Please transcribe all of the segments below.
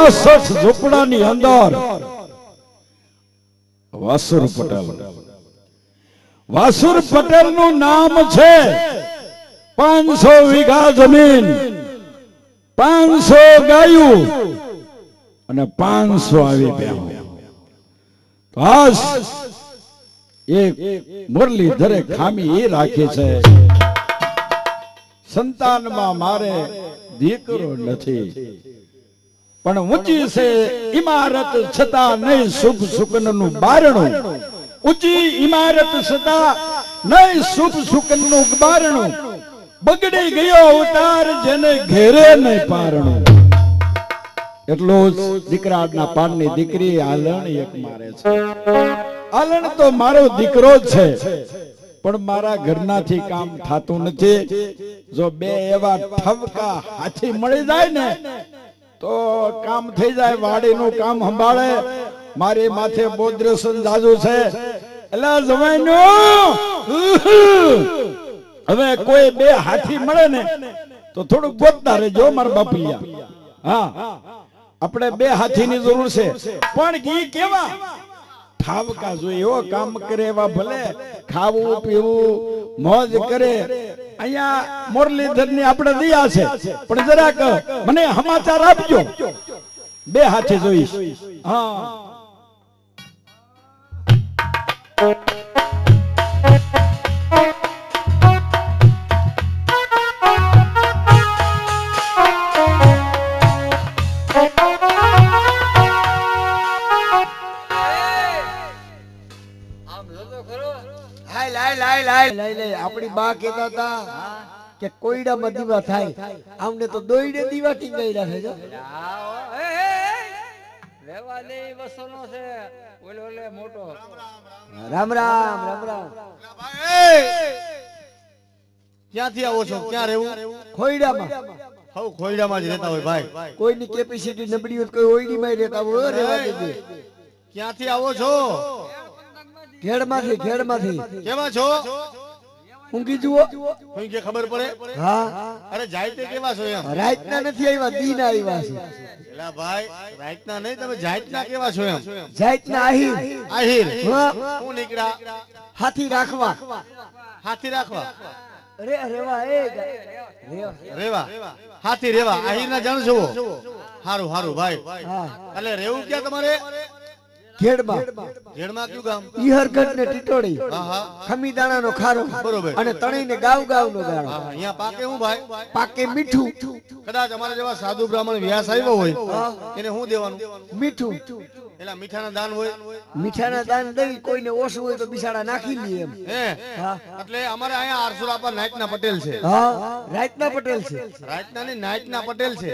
62 ઝૂંપડાની અંદર વાસુર પટેલ નું નામ છે 500 વીઘા જમીન, 500 ગાયું અને 500 આવી બેહો. બસ એક મુરલીધરે ખામી એ રાખી છે, સંતાનમાં મારે દીકરો નથી, પણ ઊંચી છે ઇમારત છતાં નહીં શુભ સુકનનું બારણું. ઊંચી ઇમારત છતાં નહીં શુભ સુકનનું બારણું. બગડી ગયો અવતાર જેને ઘેરે નહીં પારણું. એટલું જ દીકરાના પાનની દીકરી આલણ એક મારે છે. આલણ તો મારો દીકરો જ છે, પણ મારા ઘરનાથી કામ થાતું નથી. જો બે એવા ઠવકા હાથી મળી જાય ને તો કામ થઈ જાય. વાડીનું કામ સંભાળે. મારી માથે બોદ્રેશન જાજુ છે. એટલે જમાઈનું હવે કોઈ બે હાથી મળે ને તો થોડુંક ગોતતા રહેજો મારા બાપલિયા. હા, આપણે બે હાથીની જરૂર છે, પણ ઈ કેવા ઠાવકા જોઈએ, એવો કામ કરે એવા, ભલે ખાવું પીવું મોજ કરે. અહીંયા મુરલીધરની આપણે દયા છે, પણ જરાક મને સમાચાર આપજો. બે હાથે જોઈશ. હા, આપણી બા કહેતા હતા કે કોયડામાં દીવા થાય, આમને તો દોયડે દીવા ટીંગાઈ રાખે છે. રામ રામ રામ રામ. ક્યાંથી આવો છો? ક્યાં રહેવું? ખોયડામાં. હવ ખોયડામાં જ રહેતા હોય ભાઈ. કોઈની કેપેસિટી નબળી હોય, કોઈ ઓયડીમાં રહેતા હોય. રહેવા દેજે. ક્યાંથી આવો છો? ઘેડમાંથી. ઘેડમાંથી. કેવા છો? ઊંઘી જુઓ. ઊંઘી ખબર પડે? હા. અરે જાયતે કેવા છો? એમ રાતના નથી આવ્યા, દીના આવ્યા છે. એલા ભાઈ, રાતના નહીં, તમે જાયતના કેવા છો? એમ જાતના આહીર. આહીર. હા. હું નીકળ્યા હાથી રાખવા. હાથી રાખવા. રેવા રેવા હાથી રેવા આહીર ના જાણ છો? હારું હારું ભાઈ. એટલે રેવું ક્યાં તમારે? ઘેડમાં. ઘેડમાં કયું ગામ? ઈહરગઢ ને ટીટોડી. ખમીદાણા નો ખારો. બરોબર. અને તણીને ગાવ ગાવ નો ગાળો. અહીંયા પાકે હું ભાઈ? પાકે મીઠું. કદાચ અમારા જેવા સાધુ બ્રાહ્મણ વ્યાસ આવ્યો હોય એને શું દેવાનું? મીઠું. એલા મીઠાના દાન હોય. મીઠાના દાન દઈ, કોઈને ઓછું હોય તો બિચારા નાખી લે એમ. હે, એટલે અમારે અહીંયા આરસુરાપા નાયકના પટેલ છે. હા, રાતના પટેલ છે. રાતના ની નાયકના પટેલ છે.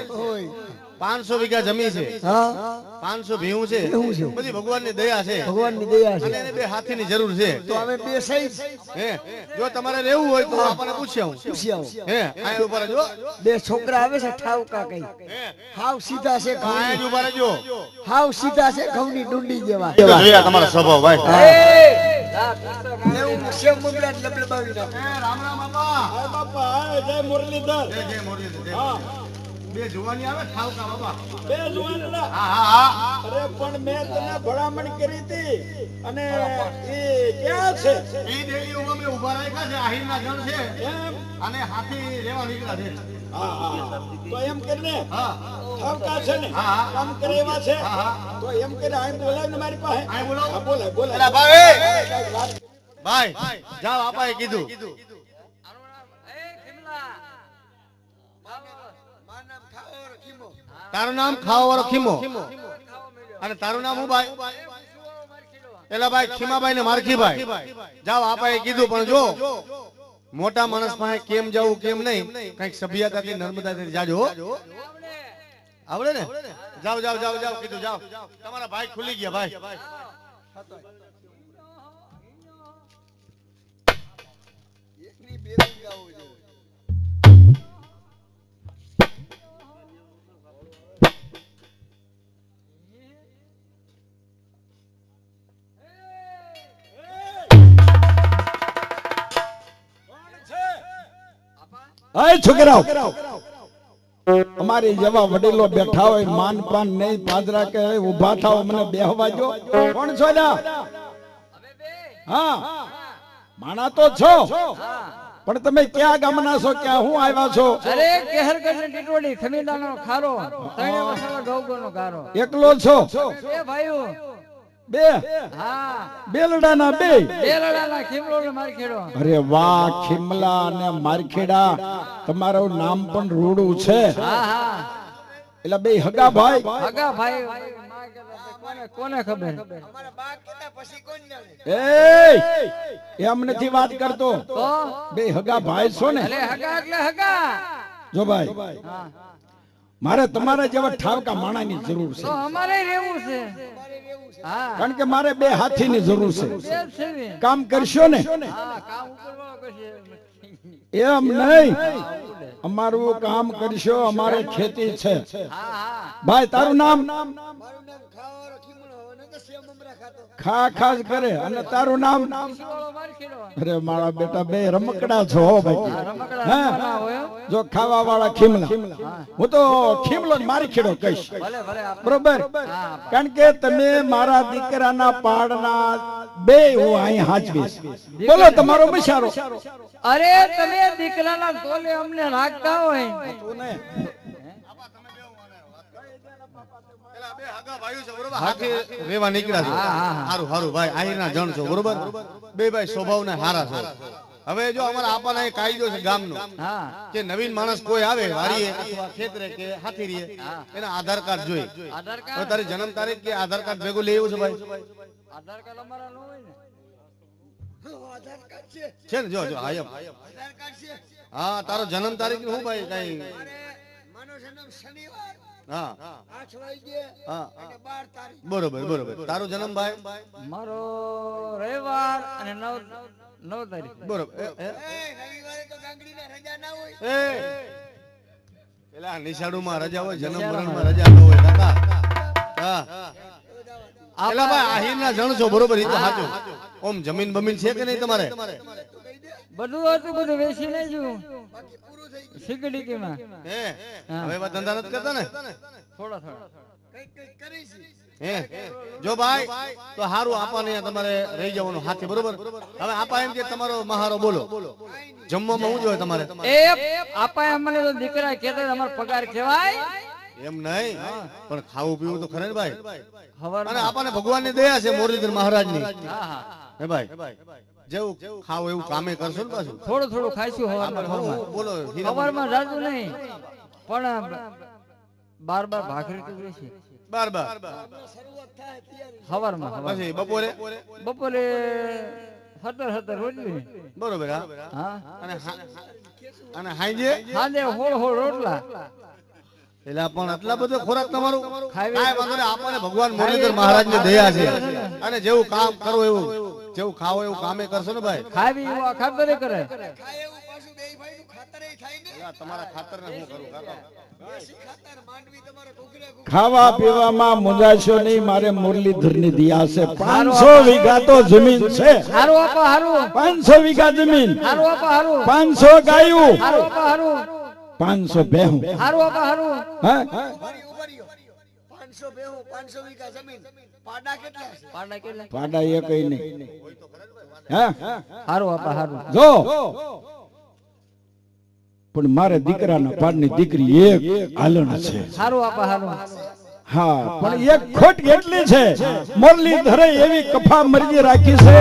500 વીઘા જમીન છે. 500 ભીહું છે. બધી ભગવાનની દયા છે. ભગવાનની દયા છે. અને એને બે હાથીની જરૂર છે. તો અમે બે સાઈઝ. હે, જો તમારે રહેવું હોય તો આપણને પૂછી આવું. હે, આય ઉપર જો બે છોકરા આવે છે ઠાવકા કઈ. હાવ સીધા છે. આય જ ઉપર જો. હાવ સીધા છે, ઘઉંની ડુંડી જેવા. જોયા તમારો સ્વભાવ ભાઈ. એવું સેવ મંગળા લબલબાવી નાખે. રામ રામ બાપા. હા બાપા, જય મુરલીધર. જય મુરલીધર. હા, બે જુવાની આવે ઠાવકા બાપા. બે જુવાનડા. હા. અરે પણ મેં તને ભલામણ કરી હતી, અને એ ક્યાં છે? ઈ દેવી અમે ઊભા રાખ્યા છે, આહીરના જણ છે. એમ? અને હાથી રેવા નીકળ્યા છે. હા, તો એમ કરીને હા. ઠાવકા છે ને, કામ કરે એવા છે. તો એમ કરે અહીં બોલાવ ને મારી પાસે. અહીં બોલાવો. હા, બોલાય બોલાય. એલા ભાઈ, ભાઈ જાઓ, આપાએ કીધું. તારું નામ ખાવા વાળો ખીમો, અને તારું નામ હું ભાઈ? એલા ભાઈ ખીમાભાઈ ને મારખીભાઈ. જાઓ, આપાએ કીધું, પણ જો મોટા માણસ પાસે કેમ જવું કેમ નહીં, કઈક સભ્યતાથી નર્મદાથી જાજો. આવડે ને? જાઓ જાઓ જાઓ જાઓ કીધું. જાઓ, તમારા ભાઈ ખુલી ગયા ભાઈ. અય છોકરાઓ, અમારી જેવા વડીલો બેઠા હોય માન પાન નહીં પાદરા કે ઉભા થાવ મને બેહવા જો કોણ છો લા હા માણા તો છો પણ તમે ક્યાં ગામના છો ક્યાં હું આવ્યા છો અરે કેહરગઢ ને ટીટોડી ખમીદાનો ખારો ત્રણે મસાલા ડોગોનો ગારો એકલો છો એ ભાઈઓ બે હા બેલડાના બે બેલડાના ખીમલો ને મારખેડો અરે વાહ ખીમલા અને મારખેડા તમારું નામ પણ રૂડું છે હા હા એટલે બે હગા ભાઈ હગા ભાઈ કોને કોને ખબર અમારા બા કહેતા પછી કોણ જાણે એમ નથી વાત કરતો તો બે હગા ભાઈ છો ને એટલે હગા એટલે હગા જો ભાઈ હા મારે તમારા જેવા ઠાવકા માણાની જરૂર છે તો અમારે રહેવું છે હા કારણ કે મારે બે હાથીની જરૂર છે બે છે કામ કરશો ને હા કામ ઉપરવાળો કશે એમ નહીં અમારું કામ કરશો અમારે ખેતી છે હા હા ભાઈ તારું નામ મારું નામ ખાવાનો ખીમણો અને તો સેવ મમરા ખાતો ખા ખાસ કરે અને તારું નામ ખીમલો મારખેડો અરે મારા બેટા બે રમકડા છો હો ભાઈ રમકડા હા રમવાના હોય હો. જો ખાવા વાળા ખીમલા હું તો ખીમલો જ મારી ખેડો કહીશ ભલે ભલે આપણે બરોબર કારણ કે તમે મારા દીકરાના પાડના બે હું અહીં હાચવીશ બોલો તમારો બિચારો અરે તમે દીકરાના તોલે અમને રાખતા હોય પેલા બે હગા ભાઈઓ છે બરોબર હાથે રેવા નીકળ્યા છે હારું હારું ભાઈ આહીરના જણ છો બરોબર બે ભાઈ સ્વભાવના હારા છે હવે જો અમારા આપાના એક કાયદો છે ગામનો હા કે નવીન માણસ કોઈ આવે વાડીએ અથવા ખેતરે કે હાથીરીએ એના આધાર કાર્ડ જોઈએ આધાર હવે કાર્ડ તારી જન્મ તારીખ કે આધાર કાર્ડ ભેગું લઈ આવ્યું છે ભાઈ આધાર કાર્ડ અમારા નો હોય ને આધાર કાર્ડ છે છે ને જો જો હા એમ આધાર કાર્ડ છે હા તારો જન્મ તારીખ શું ભાઈ કઈ માનો જન્મ શનિવાર હા 8 વાગે હા અને 12 તારીખ બરોબર બરોબર તારો જન્મ ભાઈ મારો રવિવાર અને 9 તારીખ બરોબર રવિવારે તો ગાંગડીના રજા ના હોય એ પેલા નિશાળુમાં રજા હોય જન્મ મરણમાં રજા ન હોય કાકા હા પેલા ભાઈ આહીરના જણ છો બરોબર ઈ તો સાચું ઓમ જમીન બમીન છે કે નહીં તમારે બધું હતું બધું વેચી નહીં જુ બાકી પૂરું થઈ ગયું સિકડીમાં હે હવે એવા ધંધા નથી કરતા ને થોડા થોડા કઈક કઈક કરી છે હે જો ભાઈ તો હારું આપાને તમારે રહી જવાનું હાથે બરોબર હવે આપા એમ કે તમારો મહારો બોલો જમવામાં શું જોઈએ તમારે એ આપા અમને તો દીકરા કહેતા અમારો પગાર કહેવાય એમ નહીં પણ ખાવું પીવું તો ખરે ને ભાઈ હવાર અને આપણને ભગવાનની દયા છે મોરલીધર મહારાજની હા હા હે ભાઈ જેવું ખાવ એવું કામે કરશો ને પાછું થોડું થોડું ખાઈશું હવારમાં બોલો હવારમાં જાજુ નહીં પણ બાર ભાખરી તો જોઈશે બાર શરૂઆત થાય તૈયારી હવારમાં પછી બપોરે બપોરે 17 રોટલી બરોબર હા હા અને હાંજે સાંજે હોળ રોટલા એટલે પણ આટલા બધો ખોરાક તમારું ખાવી- કાંઈ વાંધો નહીં આપણને ભગવાન મુરલીધર મહારાજની દયા છે અને જેવું કામ કરો એવું જેવું ખાવો એવું કામે કરશો ને ભાઈ ખાવી એવું ખાતરે કરે ખાય એવું પાછું બે ભાઈ નું ખાતર થાય ને તમારા ખાતર ને શું કરું કાકા દેશી ખાતર માંડવી તમારા ઘૂઘરા ખાવા પીવામાં મુંજાશો નહીં મારે મુરલીધરની દિયા છે 500 વીઘા તો જમીન છે હારું આપા હારું 500 વીઘા જમીન હારું આપા હારું 500 ગાયું હારું આપા હારું 500 ભેહું હારું આપા હારું હા ઉભરી 500 બેહો 500 વીઘા જમીન પાડા કેટલા છે પાડા કેટલા પાડા એ કઈ નહીં હા હારું આપા હારું જો પણ મારે દીકરાના પાડની દીકરી એક આલણ છે હારું આપા હારું હા પણ એક ખોટ કેટલી છે મુરલીધરે એવી કફા મરજી રાખી છે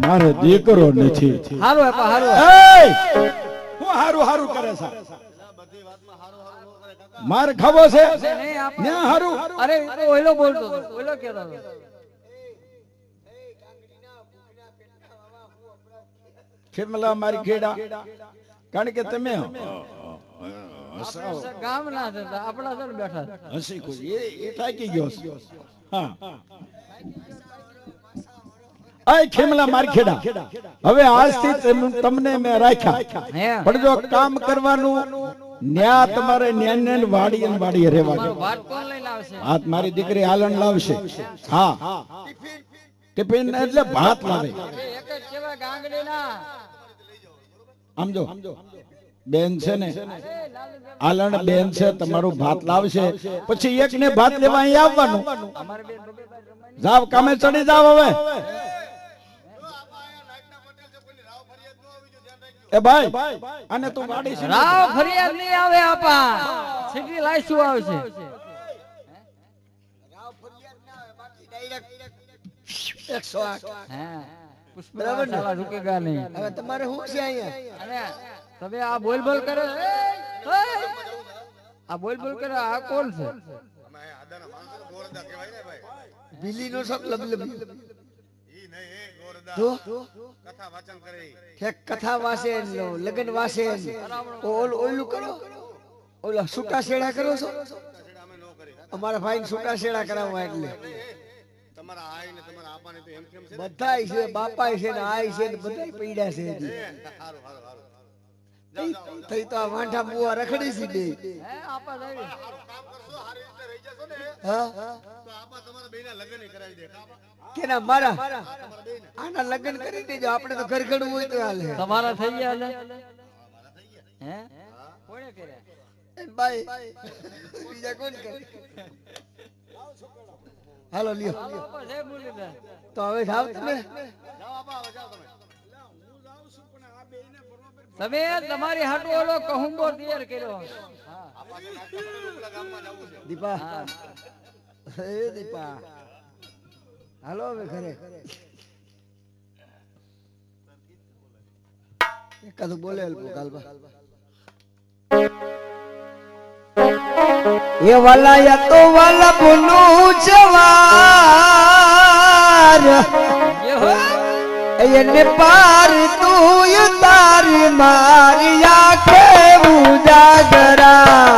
મારે દીકરો નથી હારું આપા હારું એ હું હારું હારું કરે છે માર ખાવો છે નહીં આપા ન્યા હારું અરે એ તો ઓયલો બોલતો હતો ઓયલો કહેતો હતો ખીમલા મારી ખેડા કારણ કે તમે આપણે ગામ ના થતા આપણા સર બેઠા હસી કોઈ એ થાકી ગયો છે હા આય ખીમલા મારી ખેડા હવે આજથી તમને મેં રાખ્યા હે પણ જો કામ કરવાનું ન્યા તમારે ન્યા વાડીએ રહેવા દો વાત કોણ લઈને આવશે ભાત મારી દીકરી આલણ લાવશે હા ટિફિન એટલે ભાત લાવે એક જ કેવા ગાંગડીના આમ જો બેન છે ને આલણ બેન છે તમારું ભાત લાવશે પછી એક ને ભાત લેવા અહીં આવવાનું અમારે બેન બબે બાર રમવાની. જાવ કામે ચડી જાવ હવે એ ભાઈ આને તું ગાડી છે રાવ ફરિયાદ નહીં આવે આપા સીધી લાઈશું આવશે. રાવ ફરિયાદ ના આવે બાકી ડાયરેક્ટ 108 હા પુષ્પરાજ બરાબર ને? સાલા રૂકેગા નહીં. હવે તમારે શું છે અહીંયા અને તમે આ બોલ બોલ કરે આ બોલ બોલ કરે આ કોણ છે? બિલી નો શબ્દ લબલબી તો કથા વાચન કરે ઠેક કથા વાસે ને લગન વાસે ને ઓલું કરો ઓલા સુકા શેડા કરો છો અમારા ભાઈ ને સુકા શેડા કરાવવા એટલે તમારા આઈ ને તમારા આપાને તો એમ કેમ છે બધાય છે બાપાય છે ને આય છે ને બધાય પૈડા છે હજી. હારું હારું હારું થઈ તો આ વાંઢા મુવા રખડી છે બે હે આપા જાય કામ કરશો હારી રીતે રહી જશો ને હા તો આપા તમારા બેના લગ્ન કરાવી દે કેના મારા આના લગ્ન કરી દેજો આપણે તો ઘર ઘડવું હોય તો હાલે તમારા થઈ ગયા લે હે કોણે કર્યા? એ બાઈ બીજા કોણ કરે હાલો લ્યો આપા છે મુરલીધર. તો હવે જાવ તમે જાઓ આપા હવે જાઓ તમે તમે તમારી હાટુ ઓલો કહુંબો તૈયાર કર્યો. આપા કે નાટક કરો પેલા ગામમાં જવું છે દીપા એ દીપા હાલો હવે ઘરે એકાદું બોલે અલ્પો કાલબા એ વાલા તો વાલા બોનું જવાર એને પાર તું તારી મારી આંખે ઉજાગરા